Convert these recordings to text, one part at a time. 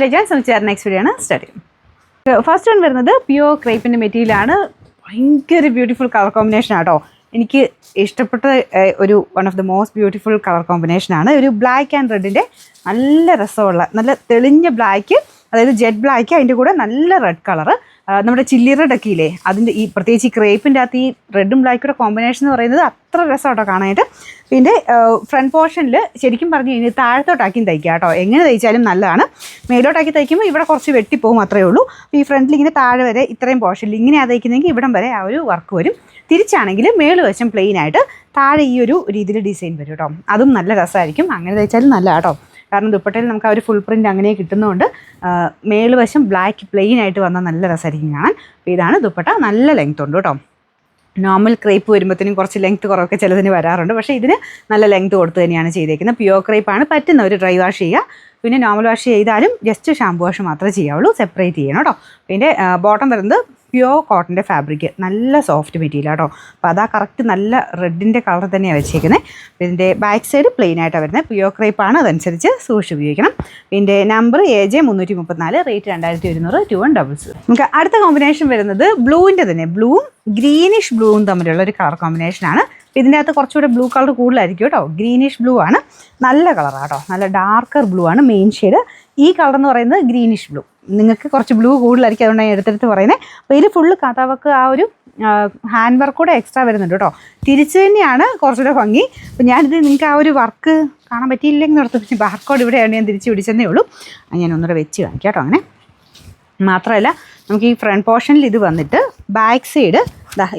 Next video ആണ് start ചെയ്യും. First one വരുന്നത് പ്യുവർ ക്രേപ്പിൻ്റെ മെറ്റീരിയലാണ്. ഭയങ്കര ബ്യൂട്ടിഫുൾ കളർ കോമ്പിനേഷൻ ആട്ടോ. എനിക്ക് ഇഷ്ടപ്പെട്ട ഒരു one of the most beautiful colour കോമ്പിനേഷനാണ്. ഒരു ബ്ലാക്ക് ആൻഡ് റെഡിൻ്റെ നല്ല രസമുള്ള നല്ല തെളിഞ്ഞ ബ്ലാക്ക്, അതായത് ജെറ്റ് ബ്ലാക്ക്, അതിൻ്റെ കൂടെ നല്ല റെഡ് കളറ്. നമ്മുടെ ചില്ലി റെഡ് ഒക്കെ ഇല്ലേ, അതിൻ്റെ ഈ പ്രത്യേകിച്ച് ഈ ക്രേപ്പിൻ്റെ അകത്ത് ഈ റെഡും ബ്ലാക്കിയുടെ കോമ്പിനേഷൻ എന്ന് പറയുന്നത് അത്ര രസമാട്ടോ കാണാനായിട്ട്. പിന്നെ ഫ്രണ്ട് പോർഷനിൽ ശരിക്കും പറഞ്ഞു കഴിഞ്ഞാൽ താഴത്തോട്ടാക്കിയും തയ്ക്കുക കേട്ടോ. എങ്ങനെ തയ്ച്ചാലും നല്ലതാണ്. മേലോട്ടാക്കി തയ്ക്കുമ്പോൾ ഇവിടെ കുറച്ച് വെട്ടിപ്പോകും, അത്രയേ ഉള്ളൂ. അപ്പോൾ ഈ ഫ്രണ്ടിൽ ഇങ്ങനെ താഴെ വരെ ഇത്രയും പോർഷനിൽ ഇങ്ങനെയാണ് തയ്ക്കുന്നതെങ്കിൽ ഇവിടം വരെ ആ ഒരു വർക്ക് വരും. തിരിച്ചാണെങ്കിൽ മേളുവശം പ്ലെയിൻ ആയിട്ട് താഴെ ഈ ഒരു രീതിയിൽ ഡിസൈൻ വരും കേട്ടോ. അതും നല്ല രസമായിരിക്കും. അങ്ങനെ തയ്ച്ചാലും നല്ല കേട്ടോ. കാരണം ദുപ്പട്ടയിൽ നമുക്ക് ആ ഒരു ഫുൾ പ്രിൻ്റ് അങ്ങനെ കിട്ടുന്നതുകൊണ്ട് മേളുവശം ബ്ലാക്ക് പ്ലെയിൻ ആയിട്ട് വന്നാൽ നല്ല രസമായിരിക്കും കാണാൻ. അപ്പോൾ ഇതാണ് ദുപ്പട്ട. നല്ല ലെങ്ത് ഉണ്ട് കേട്ടോ. നോർമൽ ക്രേപ്പ് വരുമ്പോഴത്തേനും കുറച്ച് ലെങ്ത്ത് കുറവൊക്കെ ചിലതിന് വരാറുണ്ട്. പക്ഷേ ഇതിന് നല്ല ലെങ്ത്ത് കൊടുത്ത് തന്നെയാണ് ചെയ്തേക്കുന്നത്. പ്യുവർ ക്രേപ്പാണ്. പറ്റുന്നവർ ഡ്രൈ വാഷ് ചെയ്യുക. പിന്നെ നോർമൽ വാഷ് ചെയ്താലും ജസ്റ്റ് ഷാമ്പു വാഷ് മാത്രമേ ചെയ്യാവുള്ളൂ. സെപ്പറേറ്റ് ചെയ്യണം കേട്ടോ. പിന്നെ ബോട്ടം വരുന്നത് പ്യുവർ കോട്ടൻ്റെ ഫാബ്രിക്, നല്ല സോഫ്റ്റ് മെറ്റീരിയൽ കേട്ടോ. അപ്പോൾ അതാ കറക്റ്റ് നല്ല റെഡിൻ്റെ കളർ തന്നെയാണ് വെച്ചേക്കുന്നത്. ഇതിൻ്റെ ബാക്ക് സൈഡ് പ്ലെയിൻ ആയിട്ടാണ് വരുന്നത്. പ്യുവർ ക്രേപ്പാണ്, അതനുസരിച്ച് സൂക്ഷിച്ച് ഉപയോഗിക്കണം. പിന്നെ നമ്പർ AJ 334, റേറ്റ് 2100, 2100. നമുക്ക് അടുത്ത കോമ്പിനേഷൻ വരുന്നത് ബ്ലൂവിൻ്റെ തന്നെ, ബ്ലൂവും ഗ്രീനിഷ് ബ്ലൂവും തമ്മിലുള്ള ഒരു കളർ കോമ്പിനേഷനാണ്. ഇതിൻ്റെ അകത്ത് കുറച്ചുകൂടെ ബ്ലൂ കളർ കൂടുതലായിരിക്കും കേട്ടോ. ഗ്രീനിഷ് ബ്ലൂ ആണ്, നല്ല കളറാണ് കേട്ടോ. നല്ല ഡാർക്കർ ബ്ലൂ ആണ് മെയിൻ ഷെയ്ഡ്. ഈ കളർ എന്ന് പറയുന്നത് ഗ്രീനിഷ് ബ്ലൂ. നിങ്ങൾക്ക് കുറച്ച് ബ്ലൂ കൂടുതലായിരിക്കും, അതുകൊണ്ടാണ് ഞാൻ എടുത്തെടുത്ത് പറയുന്നത്. അപ്പോൾ ഇതിൽ ഫുള്ള് കഥവർക്ക് ആ ഒരു ഹാൻഡ് വർക്ക് കൂടെ എക്സ്ട്രാ വരുന്നുണ്ട് കേട്ടോ. തിരിച്ചു തന്നെയാണ് കുറച്ചുകൂടെ ഭംഗി. അപ്പോൾ ഞാനിത് നിങ്ങൾക്ക് ആ ഒരു വർക്ക് കാണാൻ പറ്റിയില്ലെങ്കിൽ നിർത്തി ബാർക്കോഡ് ഇവിടെയാണ് ഞാൻ തിരിച്ച് പിടിച്ചതേ ഉള്ളൂ. ഞാൻ ഒന്നുകൂടെ വെച്ച് കാണിക്കാം കേട്ടോ. അങ്ങനെ മാത്രമല്ല നമുക്ക് ഈ ഫ്രണ്ട് പോർഷനിൽ ഇത് വന്നിട്ട് ബാക്ക് സൈഡ്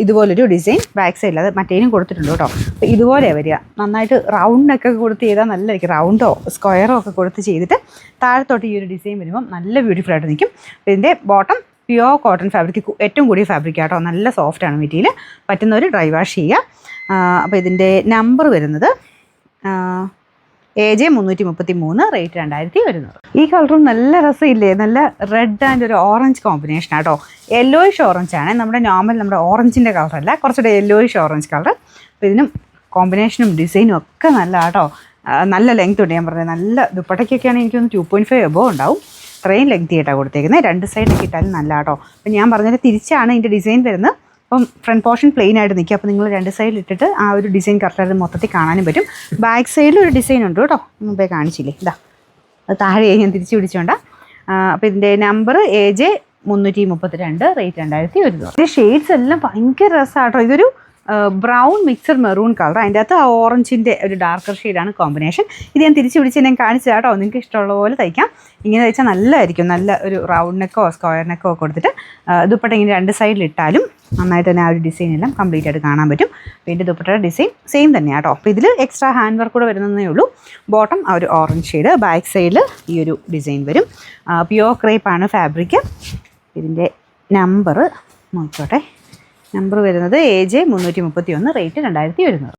ഇതുപോലൊരു ഡിസൈൻ ബാക്ക് സൈഡിൽ, അത് മറ്റേനും കൊടുത്തിട്ടുണ്ട് കേട്ടോ. അപ്പോൾ ഇതുപോലെ വരിക. നന്നായിട്ട് റൗണ്ടൊക്കെ കൊടുത്ത് ചെയ്താൽ നല്ലതായിരിക്കും. റൗണ്ടോ സ്ക്വയറോ ഒക്കെ കൊടുത്ത് ചെയ്തിട്ട് താഴത്തോട്ട് ഈ ഒരു ഡിസൈൻ വരുമ്പം നല്ല ബ്യൂട്ടിഫുൾ ആയിട്ട് നിൽക്കും. അപ്പോൾ ഇതിൻ്റെ ബോട്ടം പ്യുവർ കോട്ടൺ ഫാബ്രിക്, ഏറ്റവും കൂടിയ ഫാബ്രിക് കേട്ടോ. നല്ല സോഫ്റ്റാണ് മെറ്റീരിയൽ. പറ്റുന്നവർ ഡ്രൈ വാഷ് ചെയ്യുക. അപ്പോൾ ഇതിൻ്റെ നമ്പർ വരുന്നത് AJ 333, റേറ്റ് 2100. ഈ കളറും നല്ല രസമില്ലേ? നല്ല റെഡ് ആൻഡ് ഒരു ഓറഞ്ച് കോമ്പിനേഷൻ ആട്ടോ. യെല്ലോയിഷ് ഓറഞ്ച് ആണ്. നമ്മുടെ ഓറഞ്ചിൻ്റെ കളറല്ല, കുറച്ചുകൂടെ യെല്ലോയിഷ് ഓറഞ്ച് കളർ. അപ്പോൾ ഇതിനും കോമ്പിനേഷനും ഡിസൈനും ഒക്കെ നല്ല കേട്ടോ. നല്ല ലെങ്ത് ഉണ്ട്. ഞാൻ പറഞ്ഞത് നല്ല ദുപ്പട്ടയ്ക്കൊക്കെയാണ് എനിക്കൊന്ന് 2.5 എബോ ഉണ്ടാവും. ഇത്രയും ലെങ്ത് ആയിട്ടാണ് കൊടുത്തേക്കുന്നത്. രണ്ട് സൈഡൊക്കെ ഇട്ടാലും നല്ല കേട്ടോ. അപ്പോൾ ഞാൻ പറഞ്ഞത് തിരിച്ചാണ് ഇതിൻ്റെ ഡിസൈൻ വരുന്നത്. അപ്പം ഫ്രണ്ട് പോർഷൻ പ്ലെയിൻ ആയിട്ട് നിൽക്കും. അപ്പോൾ നിങ്ങൾ രണ്ട് സൈഡിൽ ഇട്ടിട്ട് ആ ഒരു ഡിസൈൻ കറക്റ്റായിട്ട് മൊത്തത്തിൽ കാണാനും പറ്റും. ബാക്ക് സൈഡിൽ ഒരു ഡിസൈൻ ഉണ്ട് കേട്ടോ. മുമ്പേ കാണിച്ചില്ലേ, ഇതാ അത് താഴെ ഞാൻ തിരിച്ച് പിടിച്ചോണ്ട. അപ്പോൾ ഇതിൻ്റെ നമ്പർ AJ 332, റേറ്റ് 2100. ഇതിൻ്റെ ഷെയ്ഡ്സ് എല്ലാം ഭയങ്കര രസമാണ് കേട്ടോ. ഇതൊരു ബ്രൗൺ മിക്സഡ് മെറൂൺ കളർ, അതിൻ്റെ അകത്ത് ആ ഓറഞ്ചിൻ്റെ ഒരു ഡാർക്കർ ഷെയ്ഡാണ് കോമ്പിനേഷൻ. ഇത് ഞാൻ തിരിച്ച് പിടിച്ച് ഞാൻ കാണിച്ചു കേട്ടോ. നിങ്ങൾക്ക് ഇഷ്ടമുള്ള പോലെ തയ്ക്കാം. ഇങ്ങനെ തയ്ച്ചാൽ നല്ലതായിരിക്കും. നല്ല ഒരു റൗണ്ട് നെക്കോ സ്ക്വയർ നെക്കോ കൊടുത്തിട്ട് ദുപ്പട്ട ഇങ്ങനെ രണ്ട് സൈഡിലിട്ടാലും നന്നായിട്ട് തന്നെ ആ ഒരു ഡിസൈൻ എല്ലാം കംപ്ലീറ്റ് ആയിട്ട് കാണാൻ പറ്റും. പിന്നെ ദുപ്പട്ടയുടെ ഡിസൈൻ സെയിം തന്നെയാണ് കേട്ടോ. അപ്പോൾ ഇതിൽ എക്സ്ട്രാ ഹാൻഡ് വർക്ക് കൂടെ വരുന്നതേ ഉള്ളൂ. ബോട്ടം ആ ഒരു ഓറഞ്ച് ഷെയ്ഡ്, ബാക്ക് സൈഡിൽ ഈ ഒരു ഡിസൈൻ വരും. പ്യുവർ ക്രേപ്പാണ് ഫാബ്രിക്. ഇതിൻ്റെ നമ്പർ നോക്കട്ടെ. നമ്പർ വരുന്നത് AJ 331, റേറ്റ് 2100.